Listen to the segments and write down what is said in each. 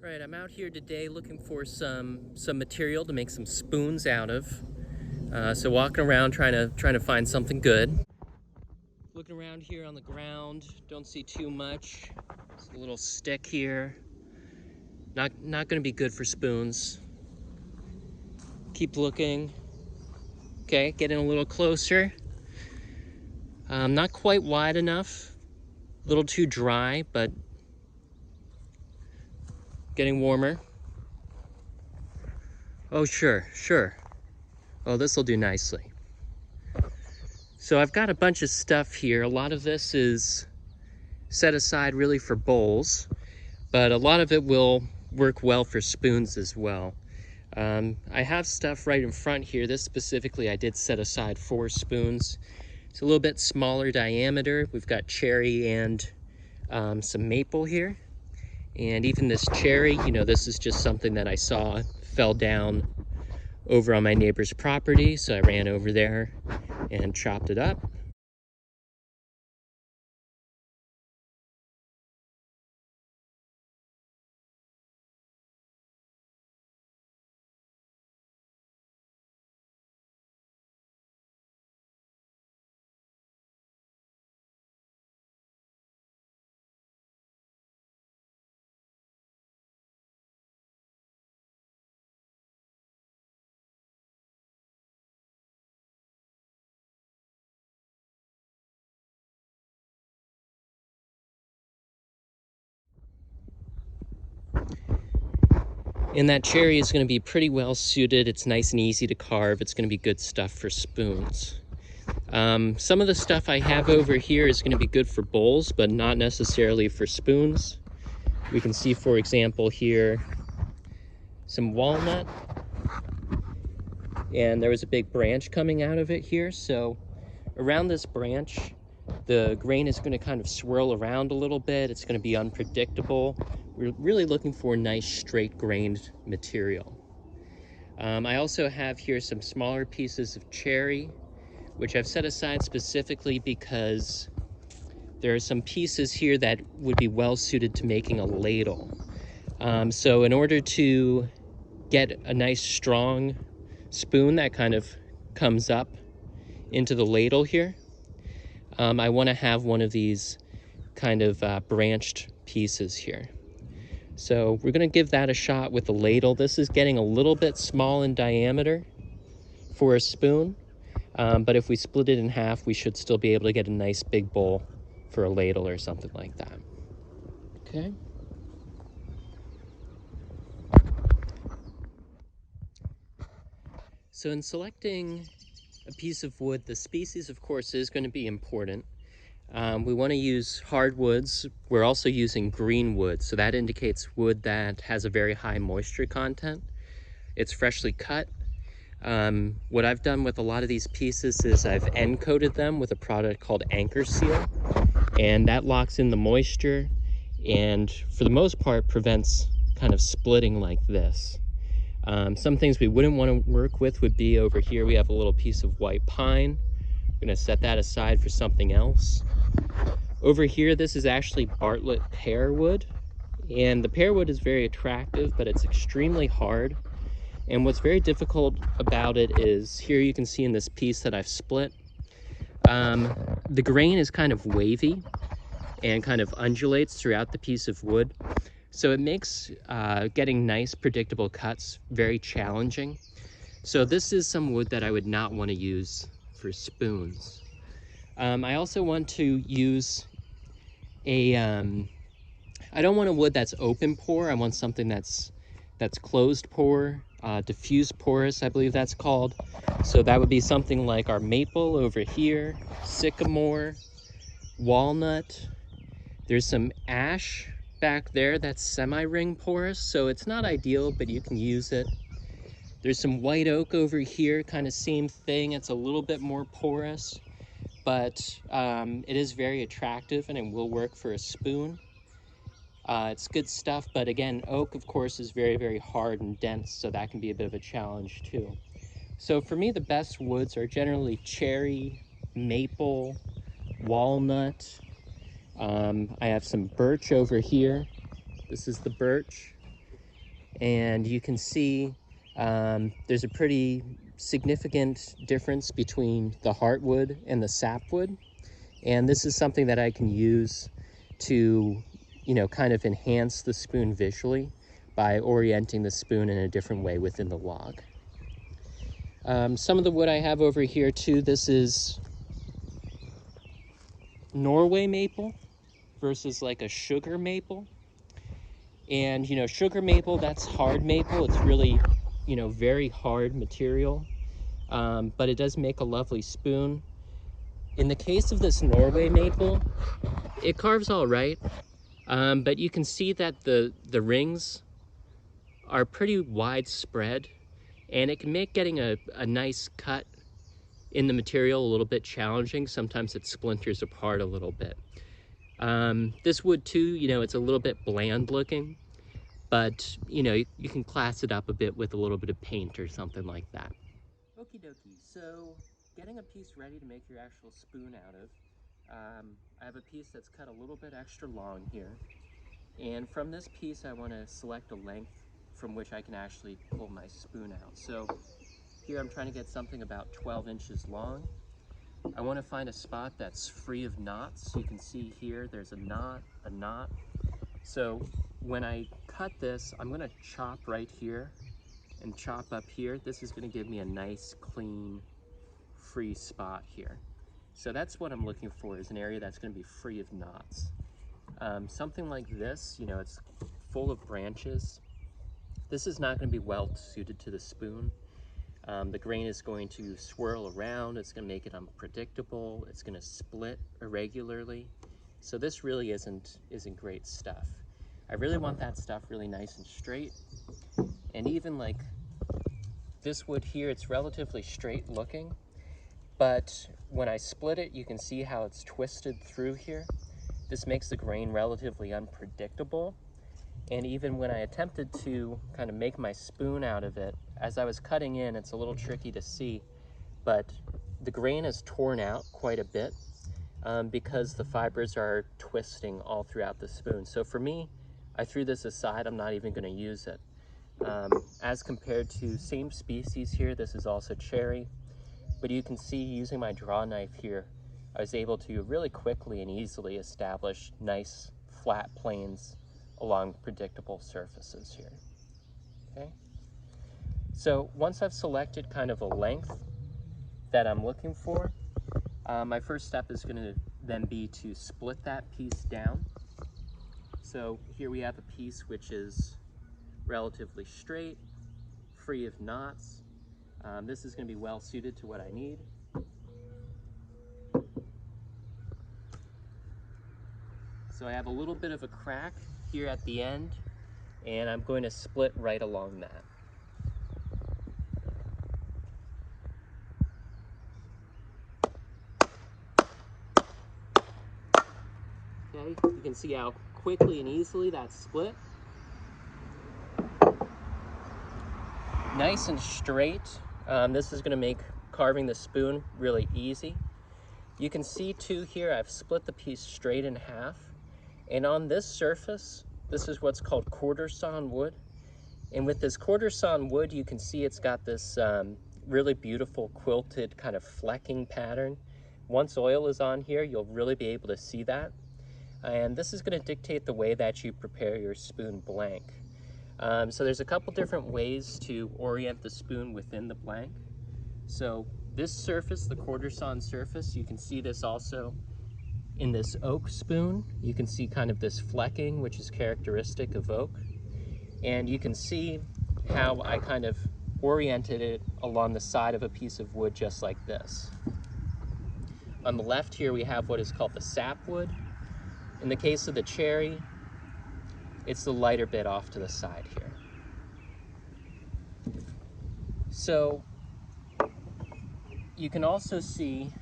Right, I'm out here today looking for some material to make some spoons out of. So walking around trying to find something good. Looking around here on the ground, don't see too much. There's a little stick here. Not going to be good for spoons. Keep looking. Okay, getting a little closer. Not quite wide enough. A little too dry, but getting warmer. Oh, sure. Oh, this will do nicely. So I've got a bunch of stuff here. A lot of this is set aside really for bowls, but a lot of it will work well for spoons as well. I have stuff right in front here. This specifically I did set aside for spoons. It's a little bit smaller diameter. We've got cherry and some maple here. And even this cherry, you know, this is just something that I saw fell down over on my neighbor's property. So I ran over there and chopped it up. And that cherry is going to be pretty well suited. It's nice and easy to carve. It's going to be good stuff for spoons. Some of the stuff I have over here is going to be good for bowls, but not necessarily for spoons. We can see, for example, here, some walnut. And there was a big branch coming out of it here. So around this branch, the grain is going to kind of swirl around a little bit. It's going to be unpredictable. We're really looking for nice straight grained material. I also have here some smaller pieces of cherry, which I've set aside specifically because there are some pieces here that would be well suited to making a ladle. So in order to get a nice strong spoon that kind of comes up into the ladle here, I want to have one of these kind of branched pieces here. So we're going to give that a shot with the ladle. This is getting a little bit small in diameter for a spoon, but if we split it in half, we should still be able to get a nice big bowl for a ladle or something like that. Okay. So in selecting a piece of wood, the species, of course, is going to be important. We want to use hardwoods. We're also using green wood, so that indicates wood that has a very high moisture content. It's freshly cut. What I've done with a lot of these pieces is I've end coated them with a product called Anchor Seal, and that locks in the moisture and for the most part prevents kind of splitting like this. Some things we wouldn't want to work with would be over here. We have a little piece of white pine. I'm going to set that aside for something else. Over here, this is actually Bartlett pear wood, and the pear wood is very attractive, but it's extremely hard. And what's very difficult about it is, here you can see in this piece that I've split, the grain is kind of wavy and kind of undulates throughout the piece of wood. So it makes getting nice, predictable cuts very challenging. So this is some wood that I would not want to use for spoons. I also want to use I don't want a wood that's open pore. I want something that's closed pore, diffuse porous, I believe that's called. So that would be something like our maple over here, sycamore, walnut. There's some ash back there that's semi-ring porous, so it's not ideal, but you can use it. There's some white oak over here, kind of same thing. It's a little bit more porous, but it is very attractive and it will work for a spoon. It's good stuff, but again, oak, of course, is very, very hard and dense, so that can be a bit of a challenge too. So for me, the best woods are generally cherry, maple, walnut. I have some birch over here. This is the birch. And you can see there's a pretty significant difference between the heartwood and the sapwood. And this is something that I can use to, kind of enhance the spoon visually by orienting the spoon in a different way within the log. Some of the wood I have over here too, this is Norway maple versus like a sugar maple. And, sugar maple, that's hard maple. It's really, very hard material, but it does make a lovely spoon. In the case of this Norway maple, it carves all right, but you can see that the rings are pretty widespread, and it can make getting a nice cut in the material a little bit challenging. Sometimes it splinters apart a little bit. This wood too, it's a little bit bland looking, but you can class it up a bit with a little bit of paint or something like that. Okie dokie, so getting a piece ready to make your actual spoon out of, I have a piece that's cut a little bit extra long here, and from this piece I want to select a length from which I can actually pull my spoon out. So here I'm trying to get something about 12 inches long. I want to find a spot that's free of knots. You can see here there's a knot. So when I cut this, I'm going to chop right here and chop up here. This is going to give me a nice, clean, free spot here. So that's what I'm looking for, is an area that's going to be free of knots. Something like this, it's full of branches. This is not going to be well suited to the spoon. The grain is going to swirl around. It's going to make it unpredictable. It's going to split irregularly. So this really isn't great stuff. I really want that stuff really nice and straight. And even like this wood here, it's relatively straight looking, but when I split it, you can see how it's twisted through here. This makes the grain relatively unpredictable. And even when I attempted to kind of make my spoon out of it, as I was cutting in, it's a little tricky to see, but the grain is torn out quite a bit because the fibers are twisting all throughout the spoon. So for me, I threw this aside. I'm not even going to use it. As compared to same species here, this is also cherry, but you can see using my draw knife here, I was able to really quickly and easily establish nice flat planes along predictable surfaces here. Okay, so once I've selected kind of a length that I'm looking for, my first step is going to then be to split that piece down. So here we have a piece which is relatively straight, free of knots. This is going to be well suited to what I need. So I have a little bit of a crack here at the end, and I'm going to split right along that. Okay, you can see how quickly and easily that's split. Nice and straight. This is going to make carving the spoon really easy. You can see too here, I've split the piece straight in half. And on this surface, this is what's called quarter sawn wood. And with this quarter sawn wood, you can see it's got this really beautiful quilted kind of flecking pattern. Once oil is on here, you'll really be able to see that. And this is going to dictate the way that you prepare your spoon blank. So there's a couple different ways to orient the spoon within the blank. So this surface, the quarter sawn surface, you can see this also in this oak spoon. You can see kind of this flecking, which is characteristic of oak. And you can see how I kind of oriented it along the side of a piece of wood just like this. On the left here we have what is called the sapwood. In the case of the cherry, it's the lighter bit off to the side here. So you can also see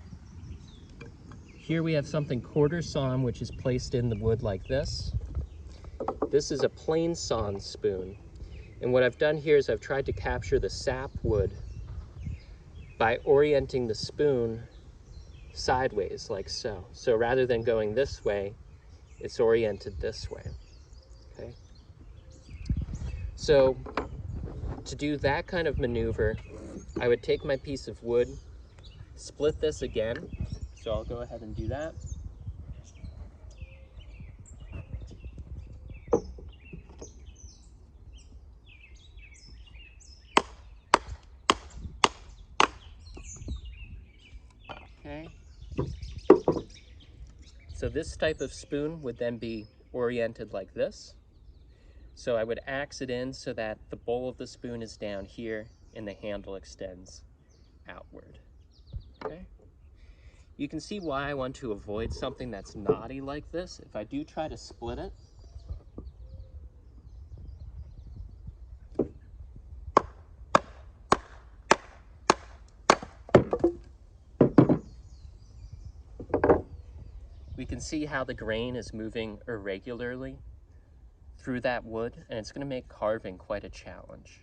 here we have something quarter sawn, which is placed in the wood like this. This is a plain sawn spoon. And what I've done here is I've tried to capture the sapwood by orienting the spoon sideways like so. So rather than going this way, it's oriented this way. Okay. So to do that kind of maneuver, I would take my piece of wood, split this again. So I'll go ahead and do that. Okay. So this type of spoon would then be oriented like this. So I would axe it in so that the bowl of the spoon is down here and the handle extends outward. Okay. You can see why I want to avoid something that's knotty like this. If I do try to split it, we can see how the grain is moving irregularly through that wood, and it's going to make carving quite a challenge.